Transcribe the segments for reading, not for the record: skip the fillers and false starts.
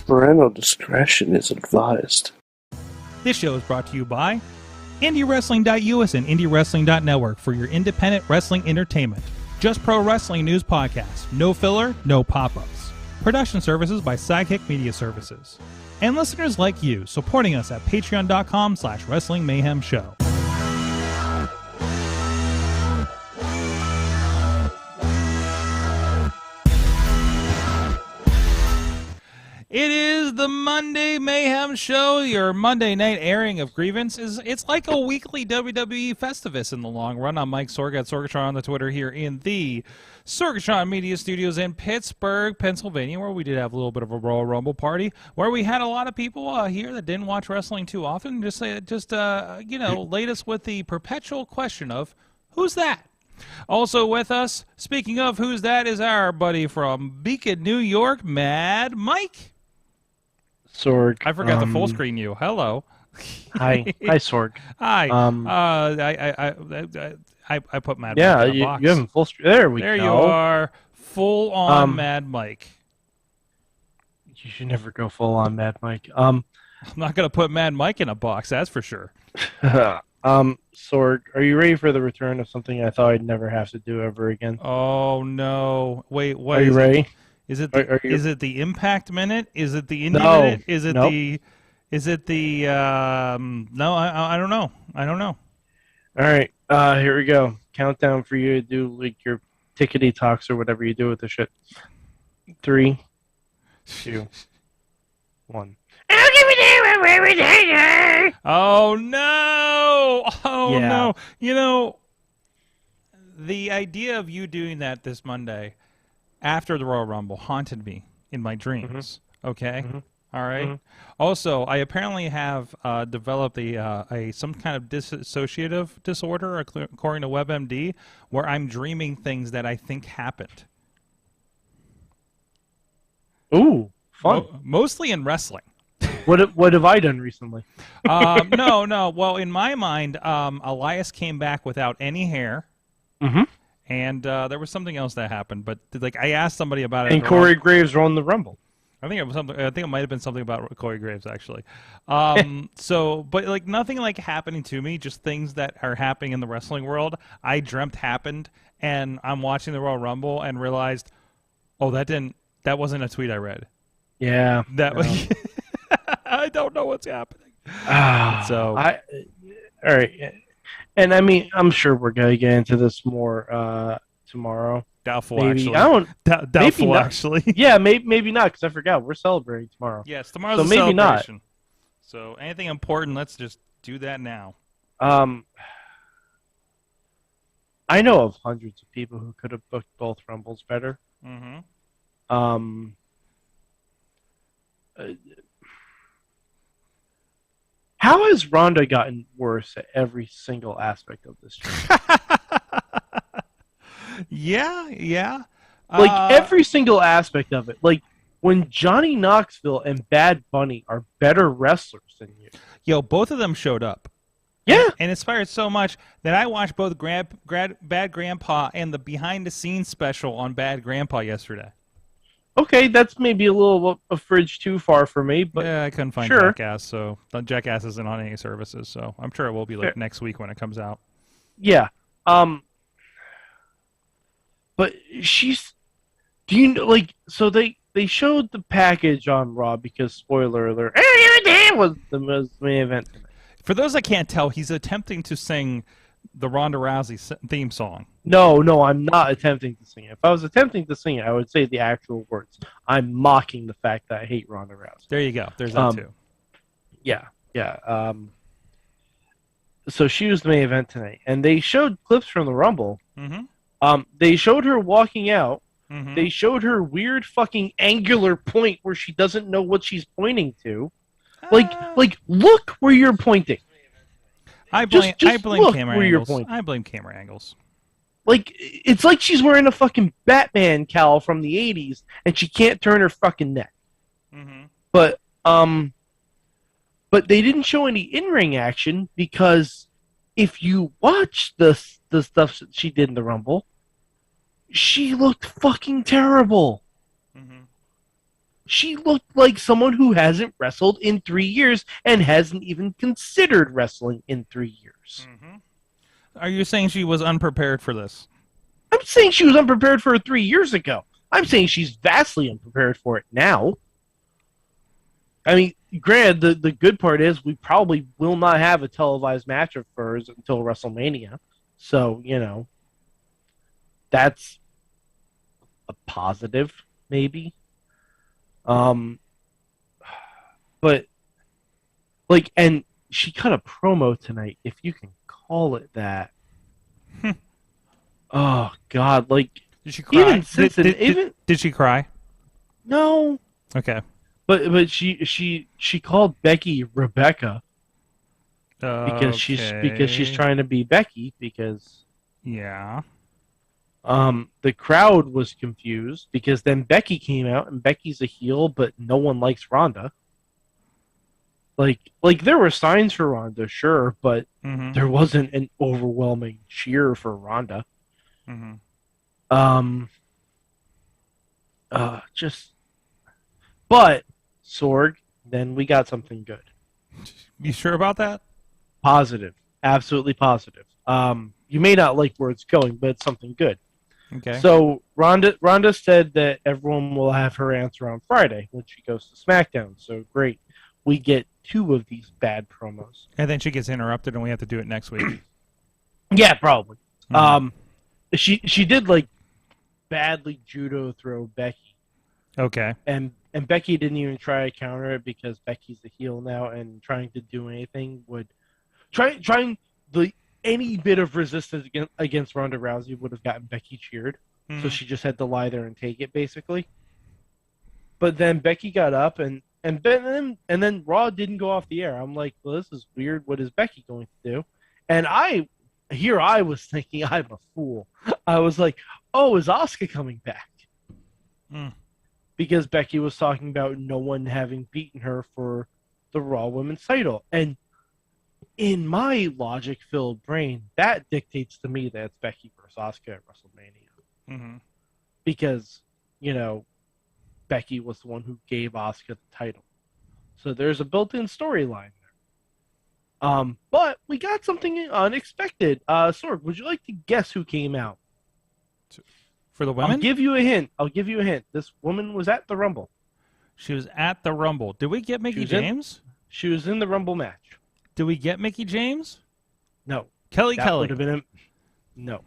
Parental discretion is advised. This show is brought to you by IndieWrestling.us and IndieWrestling.network for your independent wrestling entertainment. Just Pro Wrestling News Podcast. No filler, no pop-ups. Production services by Sidekick Media Services. And listeners like you, supporting us at patreon.com/Wrestling Mayhem Show. It is the Monday Mayhem Show, your Monday night airing of Grievances. It's like a weekly WWE Festivus in the long run. I'm Mike Sorg at Sorgatron on the Twitter here in the Sorgatron Media Studios in Pittsburgh, Pennsylvania, where we did have a little bit of a Royal Rumble party, where we had a lot of people here that didn't watch wrestling too often. Just laid us with the perpetual question of, who's that? Also with us, speaking of who's that, is our buddy from Beacon, New York, Mad Mike. Sorg. I forgot to full screen you. Hello. Hi, Sorg. Hi. I put Mad Mike in a box. You have him full screen. There we go. There you are, full on Mad Mike. You should never go full on Mad Mike. I'm not gonna put Mad Mike in a box. That's for sure. Sorg, are you ready for the return of something I thought I'd never have to do ever again? Oh no! Wait, what? Are you ready? Is it the Impact Minute? Is it the Indie Minute? Is it the no, I don't know. I don't know. All right, here we go. Countdown for you to do like your tickety talks or whatever you do with the shit. 3, 2, 1. Oh no! Oh yeah. no! You know, the idea of you doing that this Monday after the Royal Rumble haunted me in my dreams. Mm-hmm. Okay? Mm-hmm. All right? Mm-hmm. Also, I apparently have developed some kind of dissociative disorder, according to WebMD, where I'm dreaming things that I think happened. Ooh, fun. Mostly in wrestling. What have I done recently? No. Well, in my mind, Elias came back without any hair. Mm-hmm. And there was something else that happened, but I asked somebody about it. And Corey Graves won the Rumble. I think it was something. I think it might have been something about Corey Graves actually. But nothing happening to me, just things that are happening in the wrestling world. I dreamt happened, and I'm watching the Royal Rumble and realized, oh, that wasn't a tweet I read. Yeah. I don't know what's happening. All right. And I mean, I'm sure we're gonna get into this more tomorrow. Doubtful, maybe. Actually. I don't. Doubtful, actually. Yeah, maybe not, because I forgot we're celebrating tomorrow. Yes, tomorrow's a maybe celebration. Not. So anything important, let's just do that now. I know of hundreds of people who could have booked both Rumbles better. Mm-hmm. How has Ronda gotten worse at every single aspect of this trip? Yeah. Every single aspect of it. Like, when Johnny Knoxville and Bad Bunny are better wrestlers than you. Yo, both of them showed up. Yeah. And inspired so much that I watched both Bad Grandpa and the behind-the-scenes special on Bad Grandpa yesterday. Okay, that's maybe a little a fridge too far for me, but yeah, I couldn't find sure. Jackass, so Jackass isn't on any services, so I'm sure it will be next week when it comes out. Yeah. But do you know, so they showed the package on Raw because, spoiler alert, was the main event tonight. For those that can't tell, he's attempting to sing the Ronda Rousey theme song. No, I'm not attempting to sing it. If I was attempting to sing it, I would say the actual words. I'm mocking the fact that I hate Ronda Rousey. There you go. There's that too. Yeah. So she was the main event tonight, and they showed clips from the Rumble. Mm-hmm. They showed her walking out. Mm-hmm. They showed her weird fucking angular point where she doesn't know what she's pointing to. Look where you're pointing. I blame camera where you're angles. pointing. I blame camera angles. It's like she's wearing a fucking Batman cowl from the 80s, and she can't turn her fucking neck. Mm-hmm. But they didn't show any in-ring action, because if you watch the stuff that she did in the Rumble, she looked fucking terrible. Mm-hmm. she looked like someone who hasn't wrestled in 3 years and hasn't even considered wrestling in 3 years. Mm-hmm. Are you saying she was unprepared for this? I'm saying she was unprepared for it 3 years ago. I'm saying she's vastly unprepared for it now. I mean, granted, the good part is we probably will not have a televised match of hers until WrestleMania. So, that's a positive, maybe. But, and she cut a promo tonight, if you can call it that. Oh, God, Did she cry? Did she cry? No. Okay. But she called Becky Rebecca because she's trying to be Becky because yeah. The crowd was confused because then Becky came out and Becky's a heel, but no one likes Ronda. Like there were signs for Ronda, sure, but there wasn't an overwhelming cheer for Ronda. But Sorg, then we got something good. You sure about that? Positive. Absolutely positive. You may not like where it's going, but it's something good. Okay. So Ronda said that everyone will have her answer on Friday when she goes to SmackDown. So great. We get 2 of these bad promos. And then she gets interrupted and we have to do it next week. Yeah, probably. She did badly judo throw Becky. Okay. And Becky didn't even try to counter it because Becky's the heel now, and trying to do anything would any bit of resistance against Ronda Rousey would have gotten Becky cheered. So she just had to lie there and take it, basically. But then Becky got up and then Raw didn't go off the air. I'm like, well, this is weird. What is Becky going to do? And I was thinking I'm a fool. I was like, oh, is Asuka coming back? Because Becky was talking about no one having beaten her for the Raw Women's title. And in my logic-filled brain, that dictates to me that it's Becky versus Asuka at WrestleMania. Because, Becky was the one who gave Asuka the title. So there's a built-in storyline there. But we got something unexpected. Sorg, would you like to guess who came out? For the women? I'll give you a hint. This woman was at the Rumble. She was at the Rumble. Did we get Mickie James? She was in the Rumble match. Did we get Mickie James? No. Kelly. Would have been no.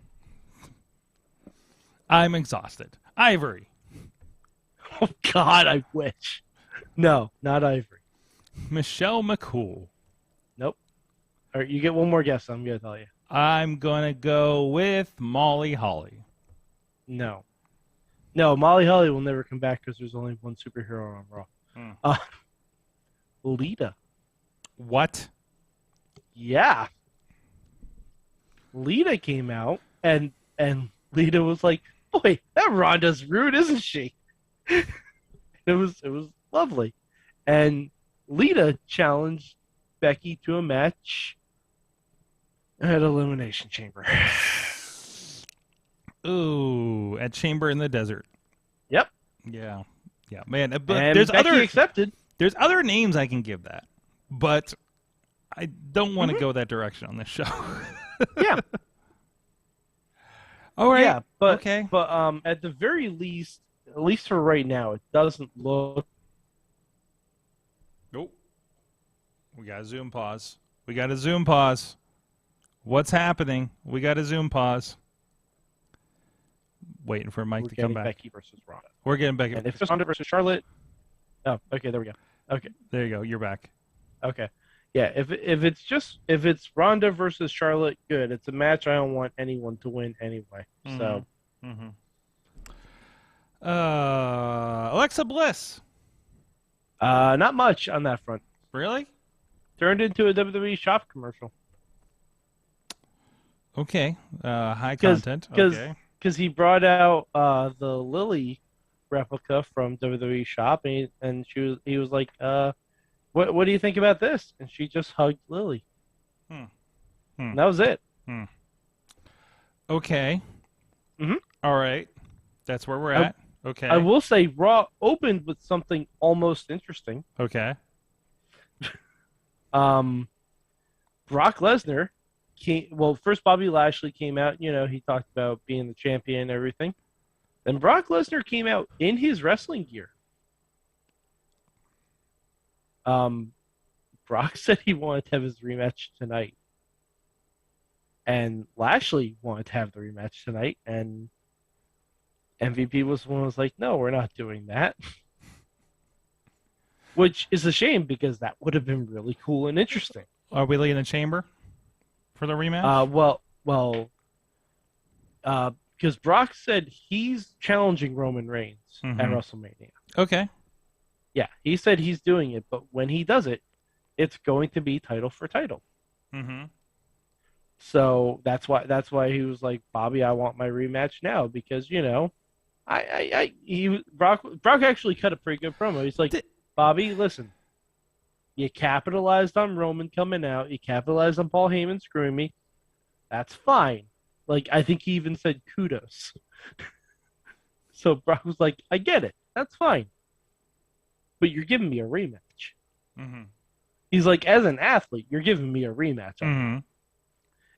I'm exhausted. Ivory. Oh, God, I wish. No, not Ivory. Michelle McCool. Nope. All right, you get one more guess, I'm going to tell you. I'm going to go with Molly Holly. No. No, Molly Holly will never come back because there's only one superhero on Raw. Lita. What? Yeah. Lita came out, and Lita was like, boy, that Ronda's rude, isn't she? It was lovely. And Lita challenged Becky to a match at Elimination Chamber. Ooh, at Chamber in the Desert. Yep. Yeah, man. But and there's Becky other accepted. There's other names I can give that, but I don't want to go that direction on this show. Yeah. All right. Yeah, but okay. But at the very least, at least for right now, it doesn't look. Nope. We got a Zoom pause. What's happening? We got a Zoom pause. Waiting for Mike to come back. Becky versus Ronda. We're getting Becky. And if it's Ronda versus Charlotte. Oh, okay, there we go. Okay. There you go. You're back. Okay. Yeah, if it's Ronda versus Charlotte, good. It's a match I don't want anyone to win anyway. So. Alexa Bliss. Not much on that front. Really? Turned into a WWE shop commercial. Okay. High content. Okay. Because he brought out the Lily replica from WWE Shop, and he was like, what do you think about this? And she just hugged Lily. And that was it. Okay. Mm-hmm. All right. That's where we're at. Okay. I will say Raw opened with something almost interesting. Okay. Brock Lesnar first Bobby Lashley came out, he talked about being the champion and everything. Then Brock Lesnar came out in his wrestling gear. Brock said he wanted to have his rematch tonight. And Lashley wanted to have the rematch tonight, and MVP was like, no, we're not doing that. Which is a shame because that would have been really cool and interesting. Are we leaving the chamber for the rematch? Because Brock said he's challenging Roman Reigns at WrestleMania. Okay. Yeah, he said he's doing it, but when he does it, it's going to be title for title. Mm-hmm. So that's why he was like, Bobby, I want my rematch now because Brock actually cut a pretty good promo. He's like, Bobby, listen, you capitalized on Roman coming out, you capitalized on Paul Heyman screwing me. That's fine. Like, I think he even said kudos. So Brock was like, I get it. That's fine. But you're giving me a rematch. Mm-hmm. He's like, as an athlete, you're giving me a rematch. Mm-hmm.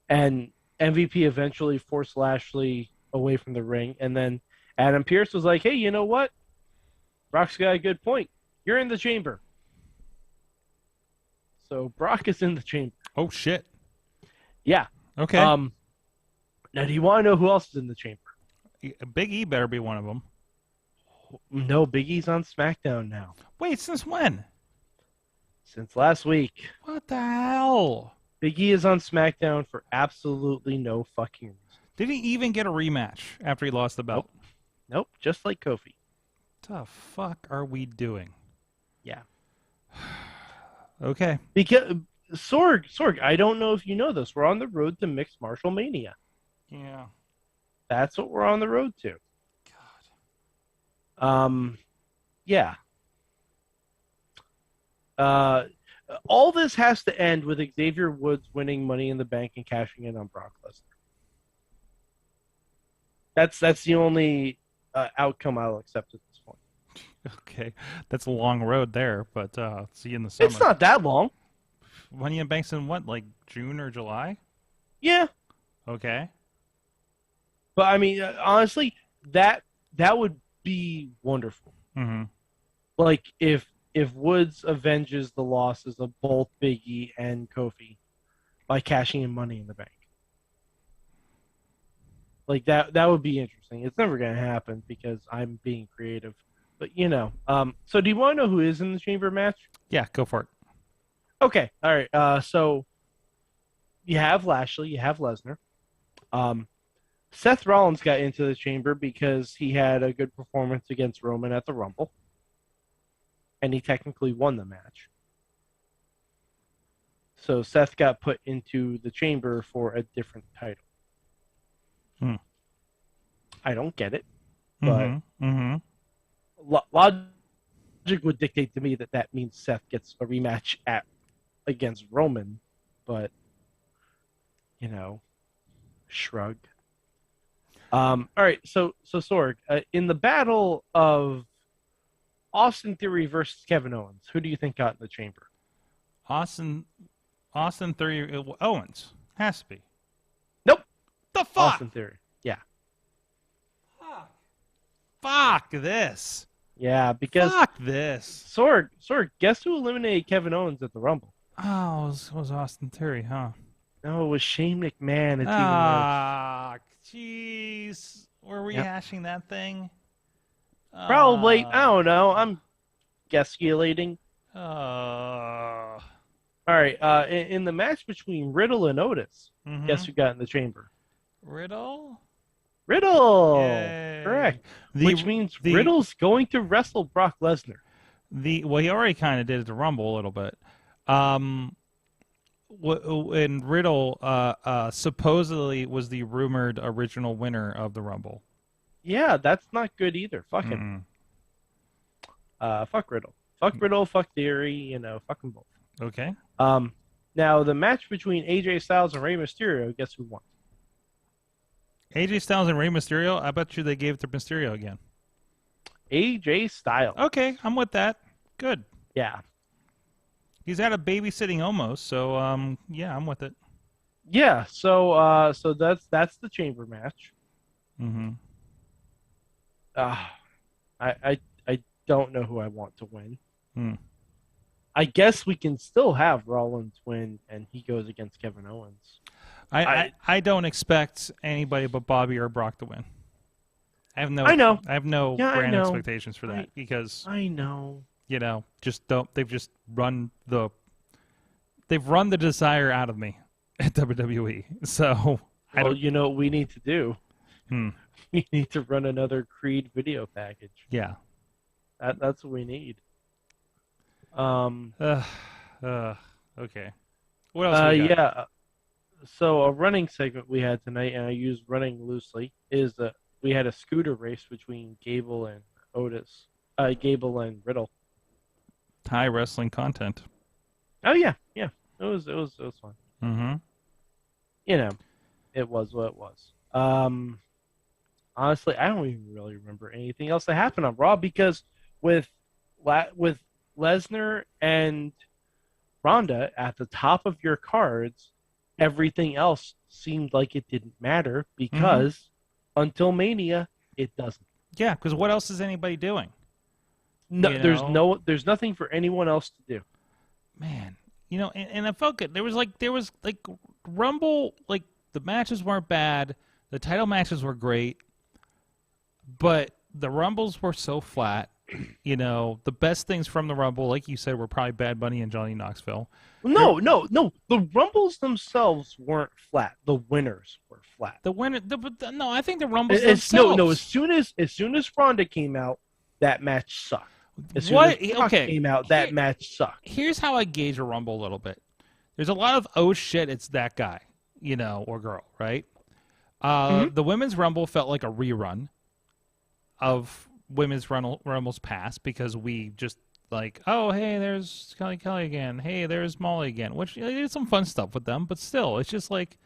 And MVP eventually forced Lashley away from the ring. And then Adam Pearce was like, hey, you know what? Brock's got a good point. You're in the chamber. So Brock is in the chamber. Oh, shit. Yeah. Okay. Now, do you want to know who else is in the chamber? Big E better be one of them. No, Big E's on SmackDown now. Wait, since when? Since last week. What the hell? Big E is on SmackDown for absolutely no fucking reason. Did he even get a rematch after he lost the belt? Nope, just like Kofi. What the fuck are we doing? Yeah. Okay. Because Sorg, I don't know if you know this. We're on the road to Mixed Martial Mania. Yeah. That's what we're on the road to. God. Yeah. All this has to end with Xavier Woods winning Money in the Bank and cashing in on Brock Lesnar. That's the only outcome I'll accept at this point. Okay. That's a long road there, but see you in the summer. It's not that long. Money in Bank's in what, like June or July? Yeah. Okay. But I mean, honestly, that would be wonderful. Mm-hmm. Like if Woods avenges the losses of both Big E and Kofi by cashing in Money in the Bank. Like that would be interesting. It's never going to happen because I'm being creative. But so do you want to know who is in the chamber match? Yeah, go for it. Okay. All right. So you have Lashley, you have Lesnar. Seth Rollins got into the chamber because he had a good performance against Roman at the Rumble. And he technically won the match. So Seth got put into the chamber for a different title. I don't get it. But logic would dictate to me that means Seth gets a rematch against Roman. But, shrug. All right, so Sorg, in the battle of Austin Theory versus Kevin Owens, who do you think got in the chamber? Austin Theory Owens has to be. Nope. The fuck? Austin Theory. Yeah. Fuck this. Yeah, because fuck this. Sorg, guess who eliminated Kevin Owens at the Rumble? Oh, it was Austin Theory, huh? No, it was Shane McMahon. It's ah, jeez. We're rehashing that thing? Probably. I don't know. I'm guessulating. All right. In the match between Riddle and Otis, guess who got in the chamber? Riddle. Yay. Correct. Which means Riddle's going to wrestle Brock Lesnar. Well, he already kind of did it to Rumble a little bit. And Riddle supposedly was the rumored original winner of the Rumble. Yeah, that's not good either. Fuck him. Fuck Riddle. Fuck Riddle, fuck Theory, fuck them both. Okay. Now, the match between AJ Styles and Rey Mysterio, guess who won? AJ Styles and Rey Mysterio? I bet you they gave it to Mysterio again. AJ Styles. Okay, I'm with that. Good. Yeah. He's out of babysitting almost, so yeah, I'm with it. Yeah, so that's the chamber match. Mm-hmm. I don't know who I want to win. Hmm. I guess we can still have Rollins win, and he goes against Kevin Owens. I don't expect anybody but Bobby or Brock to win. I have no grand expectations for that because I know. You know, just don't. They've just run the desire out of me at WWE. So you know what we need to do? We need to run another Creed video package. Yeah, that's what we need. Okay. What else? Yeah. So a running segment we had tonight, and I use running loosely, is that we had a scooter race between Gable and Riddle. Thai wrestling content. Oh yeah. It was fun. Mm-hmm. You know, it was what it was. Honestly, I don't even really remember anything else that happened on Raw because with Lesnar and Ronda at the top of your cards, everything else seemed like it didn't matter because until Mania, it doesn't. Yeah, because what else is anybody doing? No, there's nothing for anyone else to do. Man, you know, and I felt good. There was Rumble, like the matches weren't bad, the title matches were great, but the Rumbles were so flat. You know, the best things from the Rumble, like you said, were probably Bad Bunny and Johnny Knoxville. No. The Rumbles themselves weren't flat. The winners were flat. No, I think the Rumbles themselves. No. As soon as Ronda came out, that match sucked. As soon as Brock came out, that match sucked. Here's how I gauge a Rumble a little bit. There's a lot of, oh shit, it's that guy, you know, or girl, right? The Women's Rumble felt like a rerun of Women's Rumbles past because we just like, oh, hey, there's Kelly again. Hey, there's Molly again, which they did some fun stuff with them, but still, it's just like,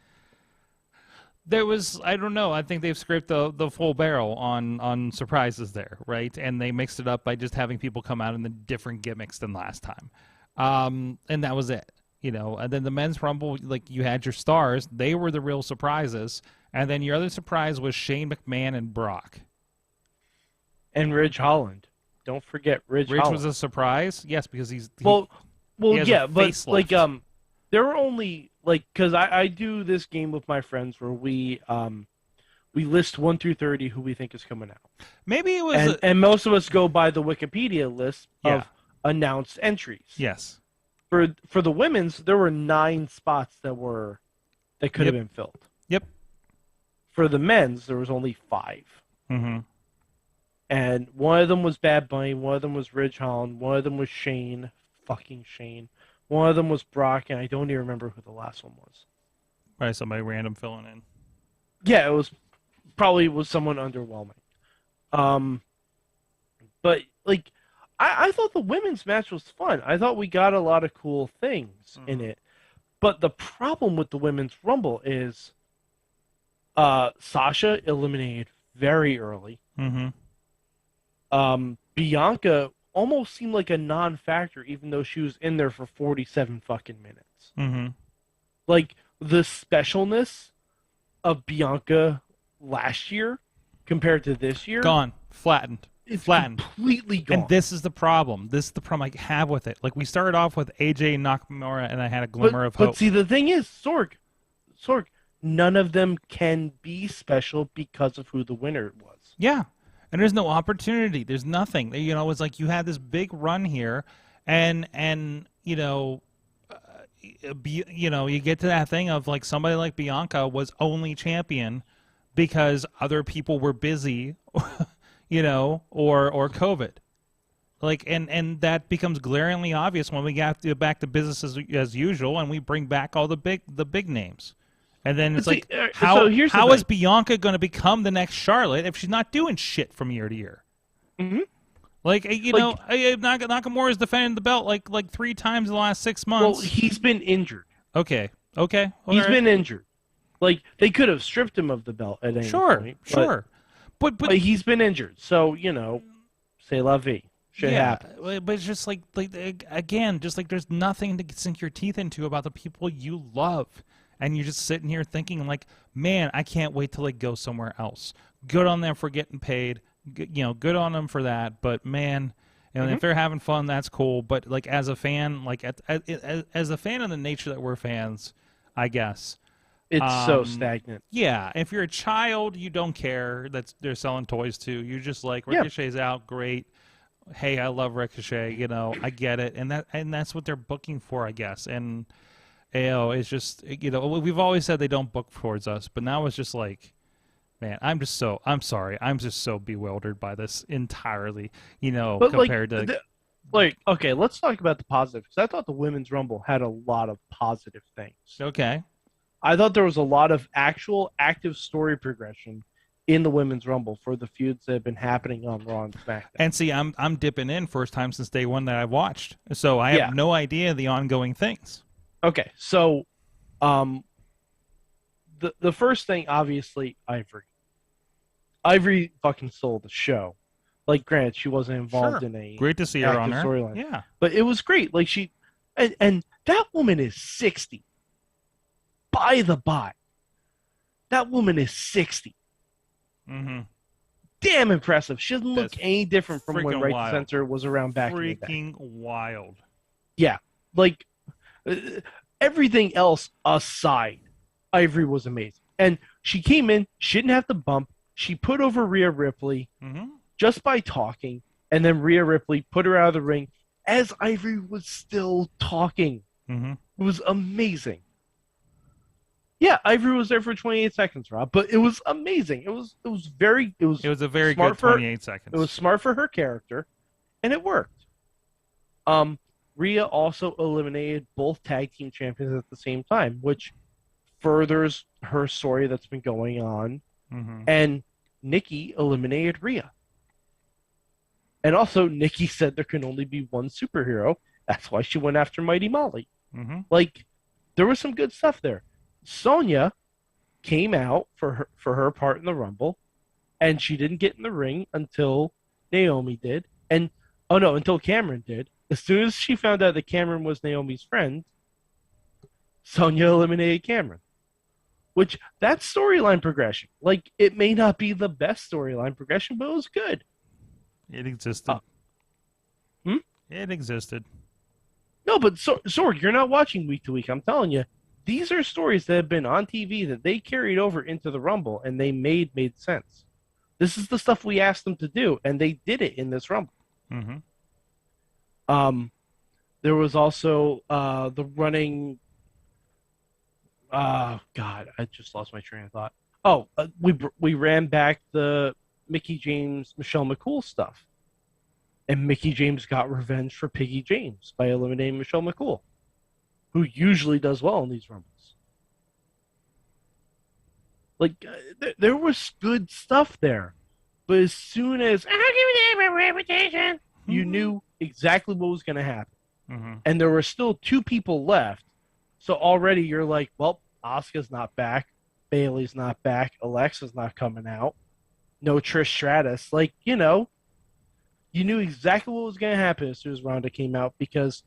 there was, I don't know, I think they've scraped the full barrel on surprises there, right? And they mixed it up by just having people come out in the different gimmicks than last time. And that was it, you know. And then the Men's Rumble, like, you had your stars. They were the real surprises. And then your other surprise was Shane McMahon and Brock. And Ridge Holland. Don't forget Ridge Holland. Was a surprise? Yes, because he yeah, but like there were only like because I do this game with my friends where we list 1 through 30 who we think is coming out. Maybe it was and most of us go by the Wikipedia list of announced entries. Yes. For the women's, there were 9 spots that could have been filled. Yep. For the men's, there was only 5. Mm-hmm. And one of them was Bad Bunny, one of them was Ridge Holland, one of them was fucking Shane. One of them was Brock, and I don't even remember who the last one was. Right, somebody random filling in. Yeah, it was probably someone underwhelming. But like, I thought the women's match was fun. I thought we got a lot of cool things in it. But the problem with the women's Rumble is, Sasha eliminated very early. Mm-hmm. Bianca almost seemed like a non-factor, even though she was in there for 47 fucking minutes. Mm-hmm. Like, the specialness of Bianca last year compared to this year... Gone. Flattened. It's completely gone. And this is the problem. This is the problem I have with it. Like, we started off with AJ Nakamura, and I had a glimmer of hope. But see, the thing is, Sorg, none of them can be special because of who the winner was. Yeah. And there's no opportunity. There's nothing. You know, it's like you had this big run here, and you know, you get to that thing of like somebody like Bianca was only champion because other people were busy, you know, or COVID. Like, and that becomes glaringly obvious when we get back to business as usual, and we bring back all the big names. And then it's like, how is Bianca going to become the next Charlotte if she's not doing shit from year to year? Mm-hmm. Like, you know, Nakamura is defending the belt like 3 times in the last 6 months. Well, he's been injured. Okay. He's been injured. Like, they could have stripped him of the belt at any point. Sure. But he's been injured. So, you know, C'est la vie. Shit happens. But it's just like again, just like there's nothing to sink your teeth into about the people you love, and you're just sitting here thinking like, man, I can't wait till like go somewhere else. Good on them for getting paid. Good on them for that. But man, if they're having fun, that's cool. But like as a fan, like as a fan of the nature that we're fans, I guess. It's so stagnant. Yeah, if you're a child, you don't care that they're selling toys to. You're just like, Ricochet's out, great. Hey, I love Ricochet. I get it, and that's what they're booking for, I guess. And it's just we've always said they don't book towards us, but now it's just like, man, I'm sorry, I'm just so bewildered by this entirely. But compared to okay, let's talk about the positive, because I thought the Women's Rumble had a lot of positive things. Okay. I thought there was a lot of actual active story progression in the Women's Rumble for the feuds that have been happening on Raw and SmackDown. And see, I'm dipping in first time since day one that I've watched, so I have no idea the ongoing things. Okay, so the first thing, obviously, Ivory. Ivory fucking sold the show. Like, granted, she wasn't involved in a great to see her on there storyline. Yeah, but it was great. Like and that woman is 60. By the by, that woman is 60. Mm-hmm. Damn impressive. She doesn't look any different from when Right Center was around back in the day. Freaking wild. Yeah. Like, everything else aside, Ivory was amazing. And she came in, she didn't have to bump. She put over Rhea Ripley just by talking, and then Rhea Ripley put her out of the ring as Ivory was still talking. It was amazing. Yeah, Ivory was there for 28 seconds, Rob, but it was amazing. It was a very good 28 seconds. It was smart for her character, and it worked. Rhea also eliminated both tag team champions at the same time, which furthers her story that's been going on. And Nikki eliminated Rhea. And also, Nikki said there can only be one superhero. That's why she went after Mighty Molly. Like, there was some good stuff there. Sonya came out for her part in the Rumble, and she didn't get in the ring until Naomi did. Until Cameron did. As soon as she found out that Cameron was Naomi's friend, Sonya eliminated Cameron. Which, that's storyline progression. Like, it may not be the best storyline progression, but it was good. It existed. It existed. No, but Sorg, you're not watching week to week. I'm telling you, these are stories that have been on TV that they carried over into the Rumble, and they made sense. This is the stuff we asked them to do, and they did it in this Rumble. There was also the running. God, I just lost my train of thought. We ran back the Mickie James, Michelle McCool stuff, and Mickie James got revenge for Piggy James by eliminating Michelle McCool, who usually does well in these Rumbles. Like, there was good stuff there, but as soon as I'll give you my reputation, you knew exactly what was going to happen, and there were still 2 people left. So already you're like, well, Asuka's not back, Bayley's not back, Alexa's not coming out, no Trish Stratus. Like, you knew exactly what was going to happen as soon as Ronda came out, because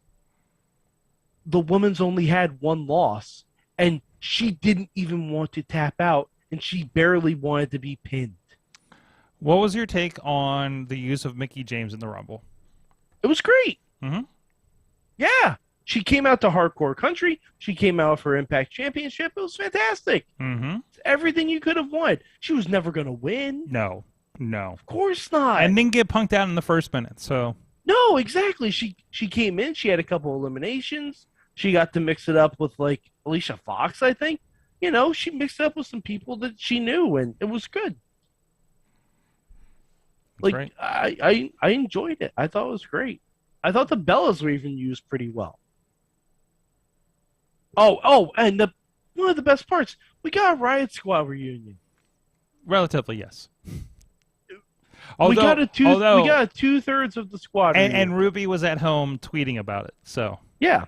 the woman's only had 1 loss, and she didn't even want to tap out, and she barely wanted to be pinned. What was your take on the use of Mickie James in the Rumble? It was great. Yeah. She came out to Hardcore Country. She came out for Impact Championship. It was fantastic. It's everything you could have wanted. She was never going to win. No. Of course not. And didn't get punked out in the first minute, so... No, exactly. She came in. She had a couple eliminations. She got to mix it up with, like, Alicia Fox, I think. She mixed it up with some people that she knew, and it was good. That's like, right. I enjoyed it. I thought it was great. I thought the Bellas were even used pretty well. And one of the best parts, we got a Riot Squad reunion. Relatively, yes. We got a 2/3 of the squad. And Ruby was at home tweeting about it. So yeah.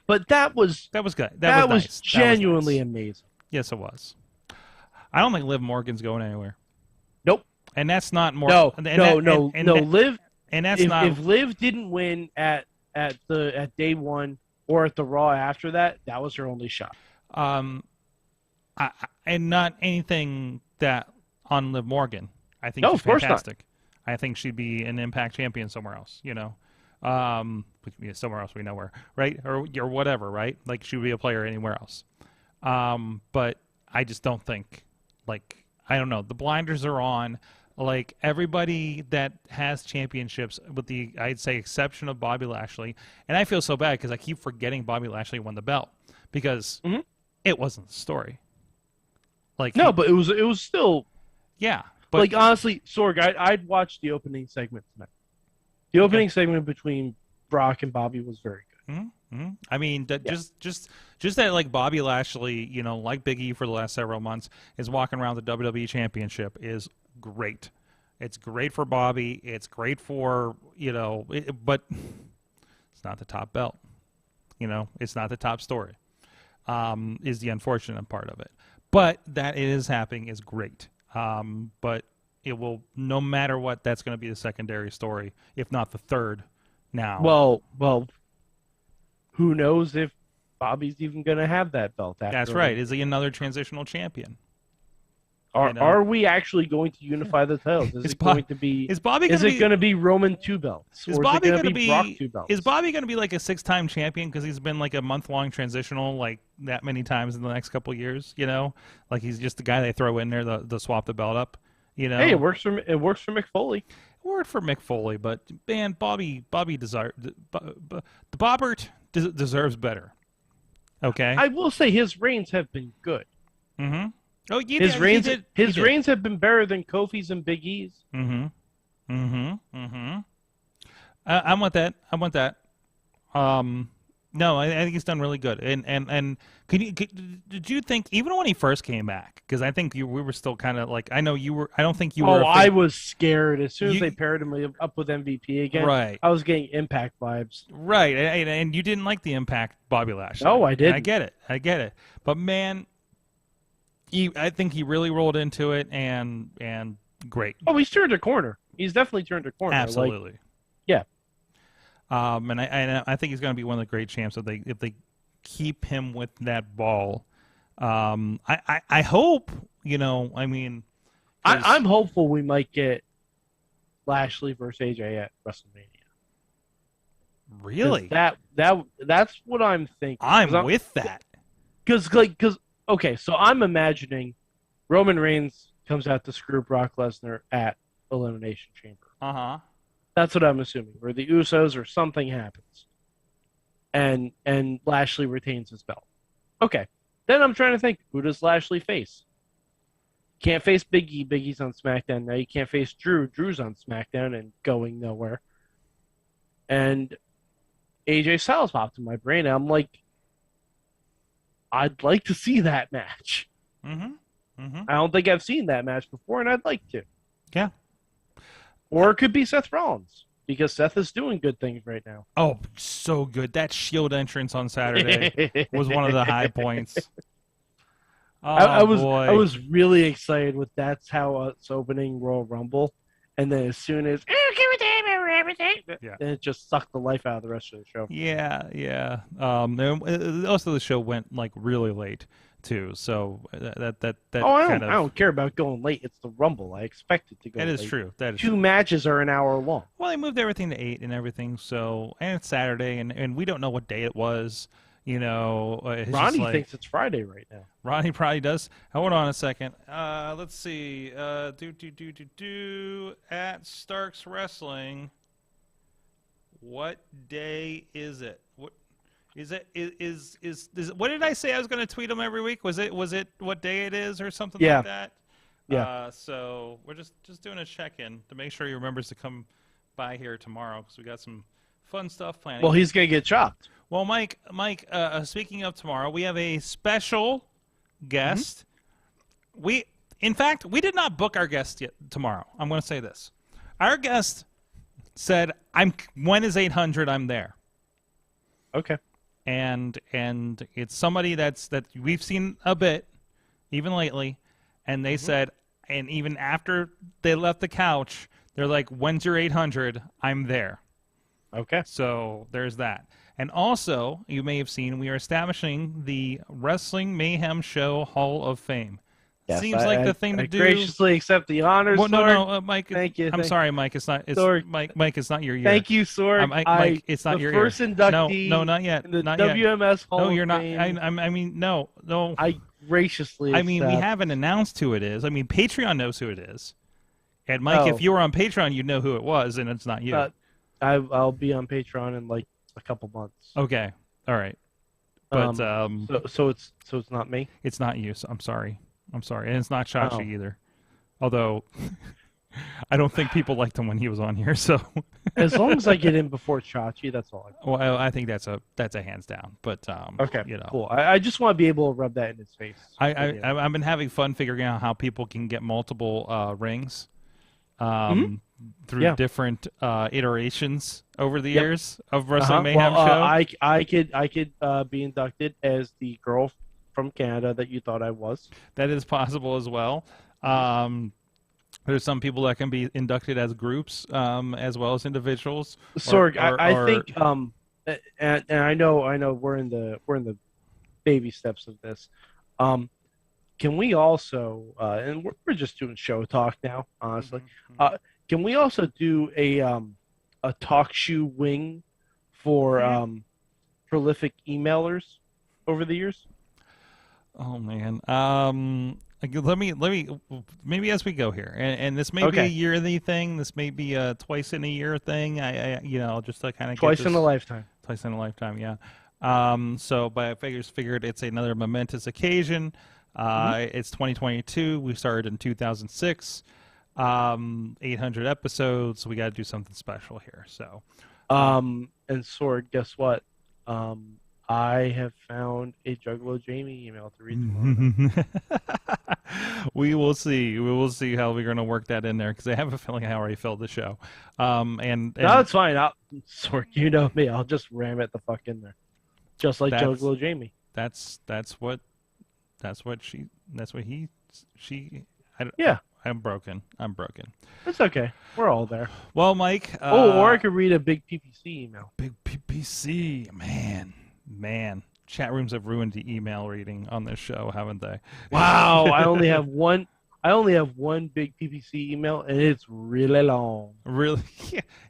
But that was good. That was nice. Genuinely amazing. Yes, it was. I don't think Liv Morgan's going anywhere. Nope. And that's not more. No. Liv. And that's not. If Liv didn't win at day one or at the Raw after that, that was her only shot. And not anything that on Liv Morgan. I think she's fantastic. I think she'd be an Impact champion somewhere else. Somewhere else we know where, right? Or whatever, right? Like she would be a player anywhere else. But I just don't think, like, I don't know. The blinders are on. Like everybody that has championships, with the, I'd say, exception of Bobby Lashley, and I feel so bad because I keep forgetting Bobby Lashley won the belt because it wasn't the story. Like but it was still But, like honestly, Sorg, I'd watch the opening segment tonight. The opening segment between Brock and Bobby was very good. I mean, just that, like, Bobby Lashley, like Big E for the last several months, is walking around the WWE Championship is great. It's great for Bobby. It's great for, but it's not the top belt. It's not the top story, is the unfortunate part of it. But that it is happening is great. But it will, no matter what, that's going to be the secondary story, if not the third now. Well, who knows if Bobby's even going to have that belt after. That's right. Is he another transitional champion? Are we actually going to unify the titles? Is it going to be? Is Bobby? Is it going to be Roman 2 belts? Is Bobby going to be Brock 2 belts? Is Bobby going to be like a 6-time champion because he's been like a month-long transitional like that many times in the next couple of years? Like he's just the guy they throw in there to swap the belt up. Hey, it works for Mick Foley. It worked for Mick Foley, but man, Bobby the Bobbert deserves better. Okay, I will say his reigns have been good. Oh, his reigns have been better than Kofi's and Big E's. I want that. No, I think he's done really good. And did you think, even when he first came back? Because I think we were still kind of like, I know you were. I don't think you were. Oh, I was scared as soon as they paired him up with MVP again. Right. I was getting Impact vibes. Right, and you didn't like the Impact Bobby Lashley. No, I didn't. I get it. But man, I think he really rolled into it and great. Oh, he's turned a corner. He's definitely turned a corner. Absolutely. Yeah. And I think he's going to be one of the great champs if they keep him with that ball. I hope, I mean, I'm hopeful we might get Lashley versus AJ at WrestleMania. Really? That's what I'm thinking. I'm with that. Because okay, so I'm imagining Roman Reigns comes out to screw Brock Lesnar at Elimination Chamber. That's what I'm assuming, where the Usos or something happens, and Lashley retains his belt. Okay, then I'm trying to think, who does Lashley face? Can't face Big E. Big E's on SmackDown now. You can't face Drew. Drew's on SmackDown and going nowhere. And AJ Styles popped in my brain. And I'm like, I'd like to see that match. I don't think I've seen that match before, and I'd like to. Yeah. Or it could be Seth Rollins, because Seth is doing good things right now. Oh, so good. That Shield entrance on Saturday was one of the high points. Oh, I was really excited with That's How It's Opening Royal Rumble, and then as soon as then it just sucked the life out of the rest of the show. Yeah. Most of the show went like really late too, so that I don't care about going late. It's the Rumble. I expect it to go late. That is true. Two matches are an hour long. Well, they moved everything to 8 and everything, so, and it's Saturday, and we don't know what day it was. Ronnie thinks it's Friday right now. Ronnie probably does. Hold on a second. Let's see. At Starks Wrestling. What day is it? What is it? Is what did I say I was going to tweet him every week? Was it what day it is or something like that? Yeah. So we're just doing a check-in to make sure he remembers to come by here tomorrow because we got some fun stuff planned. Well, he's going to get chopped. Well, Mike. Speaking of tomorrow, we have a special guest. In fact, we did not book our guest yet tomorrow. I'm going to say this. Our guest said, when is 800? I'm there. Okay. And it's somebody that we've seen a bit, even lately, and they said and even after they left the couch, they're like, "When's your 800? I'm there." Okay. So there's that. And also, you may have seen, we are establishing the Wrestling Mayhem Show Hall of Fame. Yes, Seems like the thing to do. Graciously accept the honors. Well, Sorg. no, Mike. Thank you. I'm sorry, Mike. It's not. It's Sorg. Mike. It's not your year. Thank you, Sorg. Mike, it's not your year. The first inductee. No, not yet. In the not WMS yet. Hall No, you're of not. Fame. I mean, no. I graciously. I mean, we accept. haven't announced who it is. I mean, Patreon knows who it is. And Mike, if you were on Patreon, you'd know who it was, and it's not you. I'll be on Patreon in like a couple months. Okay. All right. But so it's not me. It's not you. So I'm sorry. And it's not Chachi either. Although I don't think people liked him when he was on here. So as long as I get in before Chachi, that's all. Well, I think that's a hands down. But okay, you know, cool. I just want to be able to rub that in his face. I've been having fun figuring out how people can get multiple rings. Through different iterations over the years of Wrestling Mayhem Show. I could be inducted as the girl from Canada that you thought I was. That is possible as well. There's some people that can be inducted as groups as well as individuals. Sorg, I think and I know we're in the baby steps of this. Can we also, and we're just doing show talk now, honestly. Can we also do a talk shoe wing for prolific emailers over the years? Oh man, let me maybe as we go here, and this may be a yearly thing. This may be a twice in a year thing. I just to kind of twice in a lifetime. Twice in a lifetime, yeah. So, but I figured it's another momentous occasion. It's 2022. We started in 2006. 800 episodes. We got to do something special here. So, and Sorg, guess what? I have found a Juggalo Jamie email to read tomorrow. We will see. We will see how we're going to work that in there because I have a feeling I already filled the show. And no, it's fine. Sorg, you know me. I'll just ram it the fuck in there, just like Juggalo Jamie. That's what she. I'm broken. It's okay. We're all there. Well, Mike. Or I could read a big PPC email. Big PPC, man. Chat rooms have ruined the email reading on this show, haven't they? Wow, I only have one big PPC email, and it's really long. Really?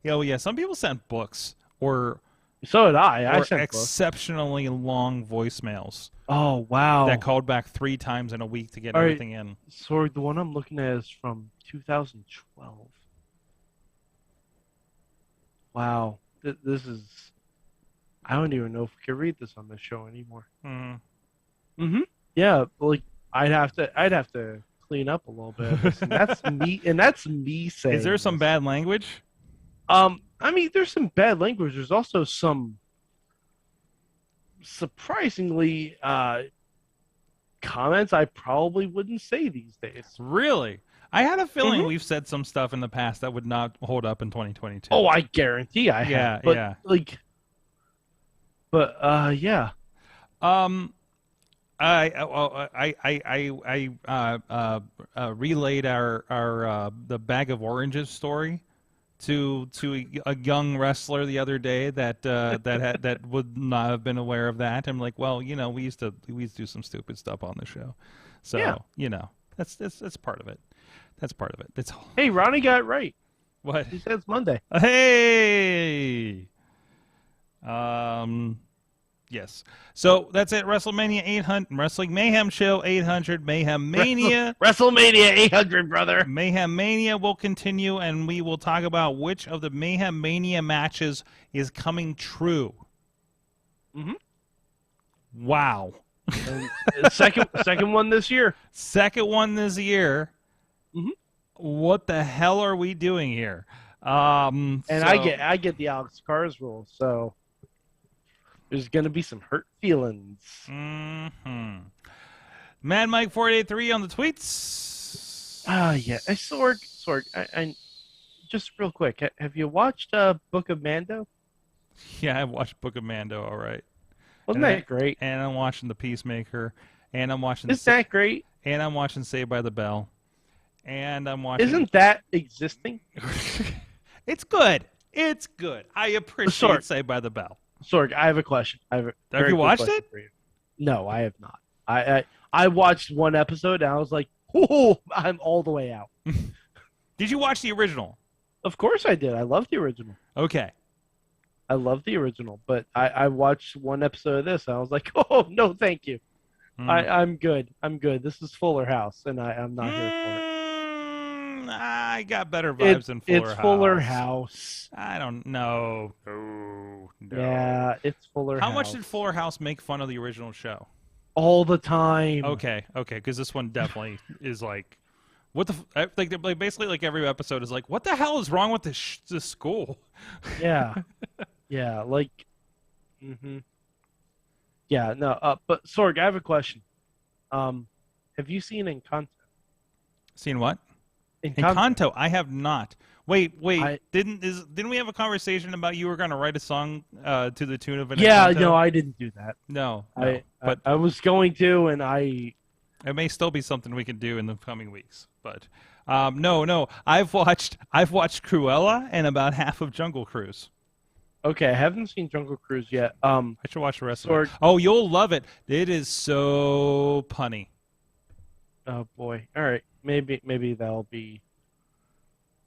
Yeah. Some people sent books or. So did I. I sent exceptionally long voicemails. Oh, wow. That called back 3 times in a week to get everything in. Sorry, the one I'm looking at is from 2012. Wow. This is... I don't even know if we can read this on the show anymore. Yeah, like, I'd have to clean up a little bit. And that's me saying... Is there some bad language? I mean, there's some bad language. There's also some surprisingly comments I probably wouldn't say these days. Really? I had a feeling we've said some stuff in the past that would not hold up in 2022. Oh, I guarantee I have. But, yeah. I relayed our the bag of oranges story to a young wrestler the other day that would not have been aware of that. I'm like, well, we used to do some stupid stuff on the show, so that's part of it. That's part of it. Hey, Ronnie got it right. What he said? It's Monday. Hey. Yes. So that's it. WrestleMania 800, Wrestling Mayhem Show 800, Mayhem Mania. WrestleMania 800, brother. Mayhem Mania will continue, and we will talk about which of the Mayhem Mania matches is coming true. Wow. Second one this year. Second one this year. What the hell are we doing here? I get the Alex Cars rule, so there's gonna be some hurt feelings. Mad Mike 483 on the tweets. Yeah. Sorg. I just real quick. Have you watched Book of Mando? Yeah, I've watched Book of Mando. All right. Wasn't that great? And I'm watching The Peacemaker. And I'm watching. Isn't that great? And I'm watching Saved by the Bell. and I'm watching. Isn't that existing? It's good. It's good. I appreciate Saved by the Bell. Sorg, I have a question. Have you watched it? No, I have not. I watched one episode and I was like, oh, I'm all the way out. Did you watch the original? Of course I did. I love the original. Okay. I love the original, but I watched one episode of this and I was like, oh, no, thank you. I'm good. I'm good. This is Fuller House, and I'm not here for it. I got better vibes than Fuller House. It's Fuller House. I don't know. No. Yeah, it's Fuller House. How much did Fuller House make fun of the original show? All the time. Okay, because this one definitely is like, what the like basically like every episode is like, what the hell is wrong with this school? Yeah, yeah, like, yeah, no. But Sorg, I have a question. Have you seen Encanto? Seen what? Encanto. I have not. Wait. Didn't we have a conversation about you were going to write a song to the tune of an Yeah, Encanto? no, I didn't do that. No. But I was going to, and it may still be something we can do in the coming weeks. But no. I've watched Cruella and about half of Jungle Cruise. Okay, I haven't seen Jungle Cruise yet. I should watch the rest of it. Oh, you'll love it. It is so punny. Oh boy. All right. Maybe that'll be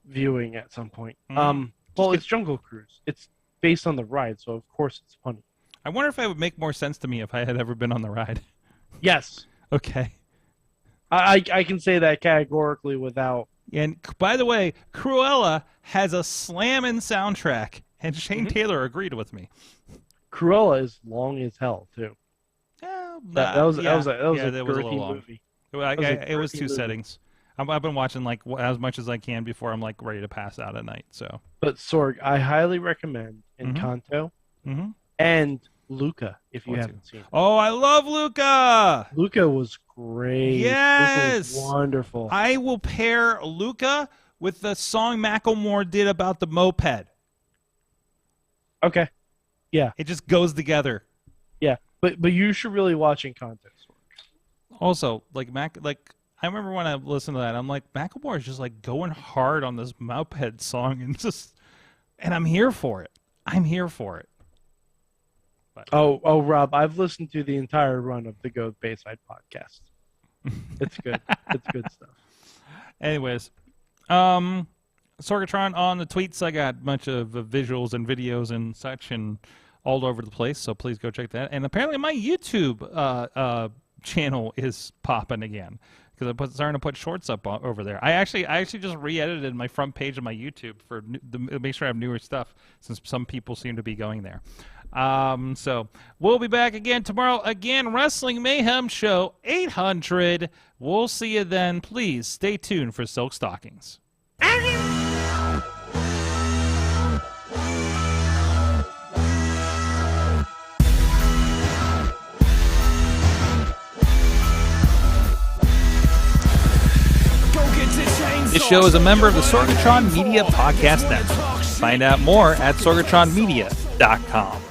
viewing at some point. Well, it's Jungle Cruise. It's based on the ride, so of course it's funny. I wonder if it would make more sense to me if I had ever been on the ride. Yes. Okay. I can say that categorically without. And by the way, Cruella has a slamming soundtrack, and Shane Taylor agreed with me. Cruella is long as hell too. Yeah, that was a little long. movie. It was two settings. I've been watching like as much as I can before I'm like ready to pass out at night. So, but Sorg, I highly recommend Encanto and Luca if you haven't seen it. Oh, I love Luca. Luca was great. Yes, Luca was wonderful. I will pair Luca with the song Macklemore did about the moped. Okay, yeah, it just goes together. Yeah, but you should really watch Encanto. Also, I remember when I listened to that, I'm like, Macklemore is just like going hard on this moped song, and I'm here for it. But, oh, Rob, I've listened to the entire run of the Go Bayside podcast. It's good. It's good stuff. Anyways, Sorgatron on the tweets. I got a bunch of visuals and videos and such, and all over the place. So please go check that. And apparently, my YouTube channel is popping again because I'm starting to put shorts up over there. I actually just re-edited my front page of my YouTube to make sure I have newer stuff, since some people seem to be going there. So we'll be back again tomorrow. Again, Wrestling Mayhem Show 800. We'll see you then. Please stay tuned for Silk Stockings. This show is a member of the Sorgatron Media Podcast Network. Find out more at sorgatronmedia.com.